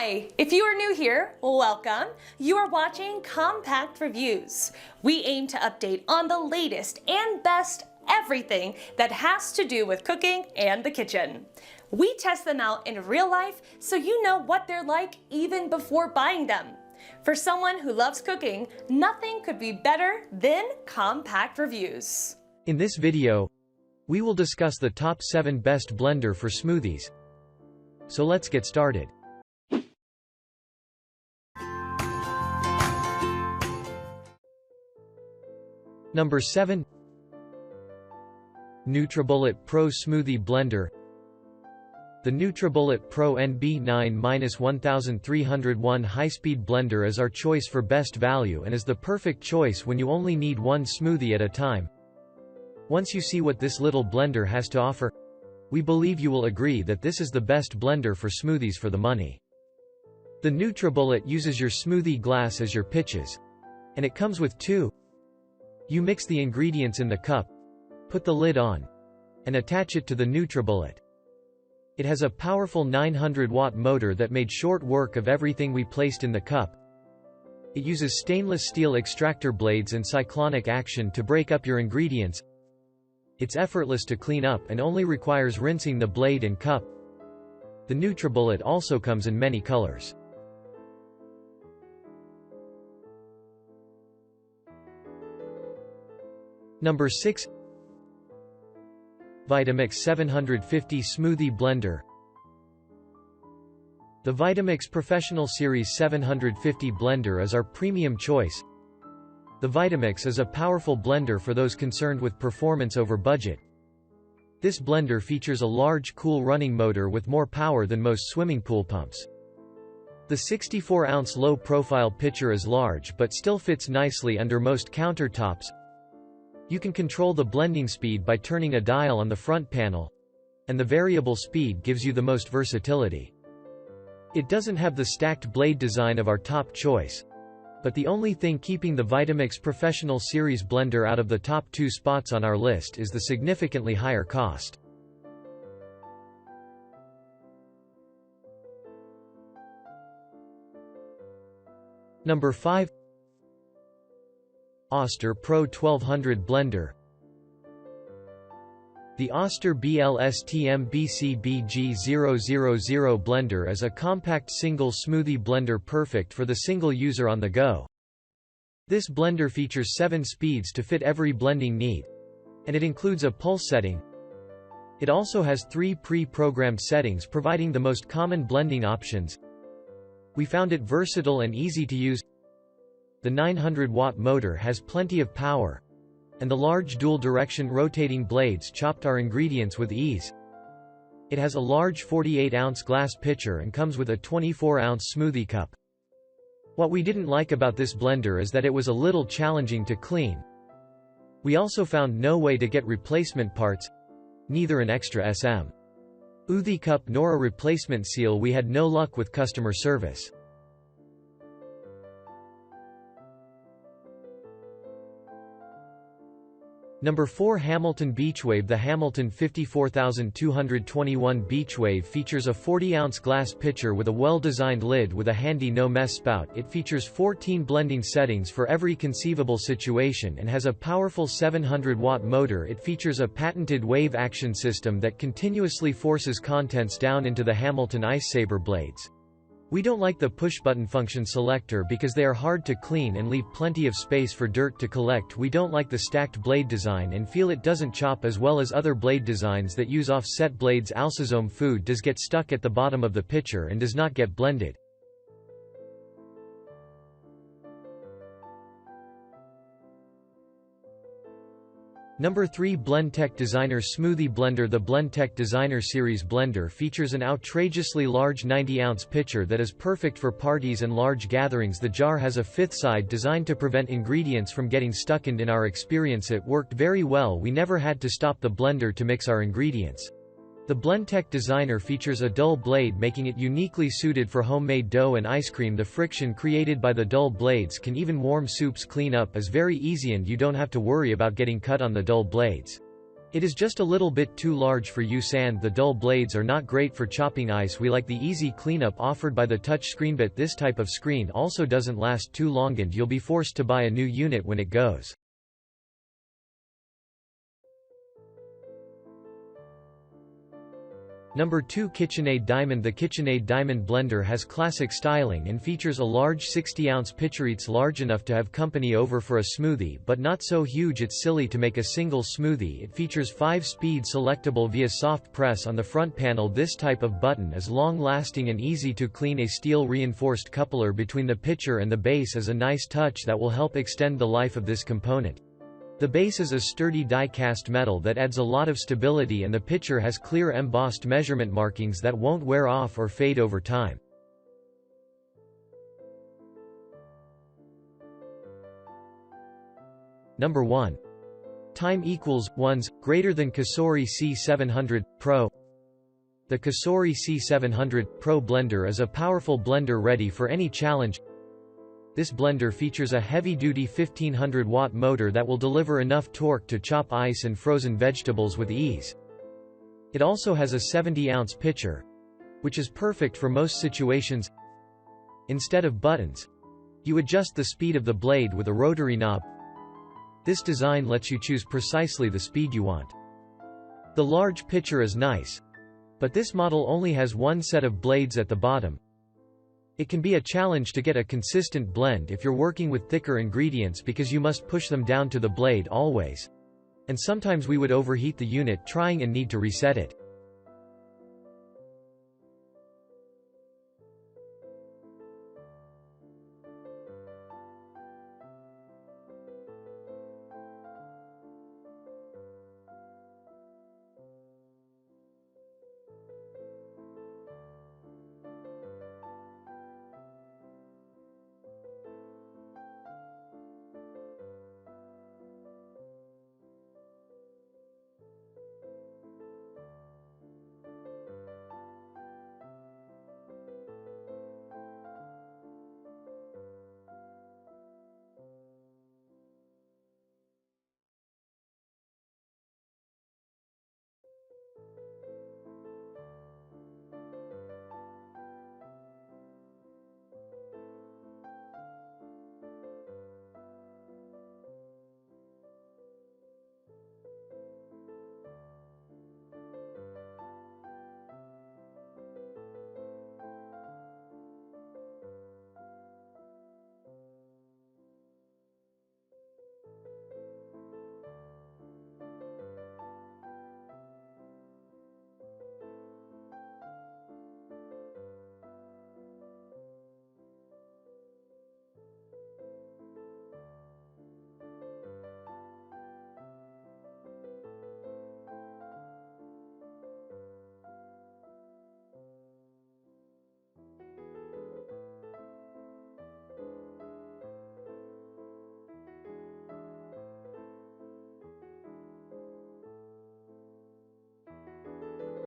Hi! If you are new here, welcome. You are watching Compact Reviews. We aim to update on the latest and best everything that has to do with cooking and the kitchen. We test them out in real life so you know what they're like even before buying them. For someone who loves cooking, nothing could be better than Compact Reviews. In this video, we will discuss the top 7 best blender for smoothies. So let's get started. Number 7. NutriBullet Pro Smoothie Blender. The NutriBullet Pro NB9-1301 high-speed blender is our choice for best value and is the perfect choice when you only need one smoothie at a time. Once you see what this little blender has to offer, we believe you will agree that this is the best blender for smoothies for the money. The NutriBullet uses your smoothie glass as your pitches, and it comes with 2. You mix the ingredients in the cup, put the lid on, and attach it to the NutriBullet. It has a powerful 900-watt motor that made short work of everything we placed in the cup. It uses stainless steel extractor blades and cyclonic action to break up your ingredients. It's effortless to clean up and only requires rinsing the blade and cup. The NutriBullet also comes in many colors. Number 6. Vitamix 750 Smoothie Blender. The Vitamix Professional Series 750 blender is our premium choice. The Vitamix is a powerful blender for those concerned with performance over budget. This blender features a large cool running motor with more power than most swimming pool pumps. The 64-ounce low-profile pitcher is large but still fits nicely under most countertops. You can control the blending speed by turning a dial on the front panel, and the variable speed gives you the most versatility. It doesn't have the stacked blade design of our top choice, but the only thing keeping the Vitamix Professional Series blender out of the top 2 spots on our list is the significantly higher cost. Number 5. Oster Pro 1200 Blender. The Oster BLSTM-BCBG000 blender is a compact single smoothie blender perfect for the single user on the go. This blender features 7 speeds to fit every blending need, and it includes a pulse setting. It also has 3 pre-programmed settings providing the most common blending options. We found it versatile and easy to use. The 900-watt motor has plenty of power, and the large dual-direction rotating blades chopped our ingredients with ease. It has a large 48-ounce glass pitcher and comes with a 24-ounce smoothie cup. What we didn't like about this blender is that it was a little challenging to clean. We also found no way to get replacement parts, neither an extra smoothie cup nor a replacement seal. We had no luck with customer service. Number 4. Hamilton Beachwave. The Hamilton 54221 Beachwave features a 40-ounce glass pitcher with a well-designed lid with a handy no-mess spout. It features 14 blending settings for every conceivable situation and has a powerful 700-watt motor. It features a patented wave action system that continuously forces contents down into the Hamilton Ice Saber blades. We don't like the push-button function selector because they are hard to clean and leave plenty of space for dirt to collect. We don't like the stacked blade design and feel it doesn't chop as well as other blade designs that use offset blades. Alsazome food does get stuck at the bottom of the pitcher and does not get blended. Number 3. Blendtec Designer Smoothie Blender. The Blendtec Designer Series blender features an outrageously large 90-ounce pitcher that is perfect for parties and large gatherings. The jar has a 5th side designed to prevent ingredients from getting stuck, and in our experience it worked very well. We never had to stop the blender to mix our ingredients. The Blendtec Designer features a dull blade, making it uniquely suited for homemade dough and ice cream. The friction created by the dull blades can even warm soups. Clean up is very easy and you don't have to worry about getting cut on the dull blades. It is just a little bit too large for use and the dull blades are not great for chopping ice. We like the easy cleanup offered by the touch screen, but this type of screen also doesn't last too long and you'll be forced to buy a new unit when it goes. Number 2. KitchenAid Diamond. The KitchenAid Diamond blender has classic styling and features a large 60-ounce pitcher. It's large enough to have company over for a smoothie, but not so huge it's silly to make a single smoothie. It features 5-speed selectable via soft press on the front panel. This type of button is long-lasting and easy to clean. A steel-reinforced coupler between the pitcher and the base is a nice touch that will help extend the life of this component. The base is a sturdy die-cast metal that adds a lot of stability, and the pitcher has clear embossed measurement markings that won't wear off or fade over time. Number 1. Time equals 1s greater than COSORI C700 Pro. The COSORI C700 Pro blender is a powerful blender ready for any challenge. This blender features a heavy-duty 1500-watt motor that will deliver enough torque to chop ice and frozen vegetables with ease. It also has a 70-ounce pitcher, which is perfect for most situations. Instead of buttons, you adjust the speed of the blade with a rotary knob. This design lets you choose precisely the speed you want. The large pitcher is nice, but this model only has one set of blades at the bottom. It can be a challenge to get a consistent blend if you're working with thicker ingredients because you must push them down to the blade always. And sometimes we would overheat the unit trying and need to reset it.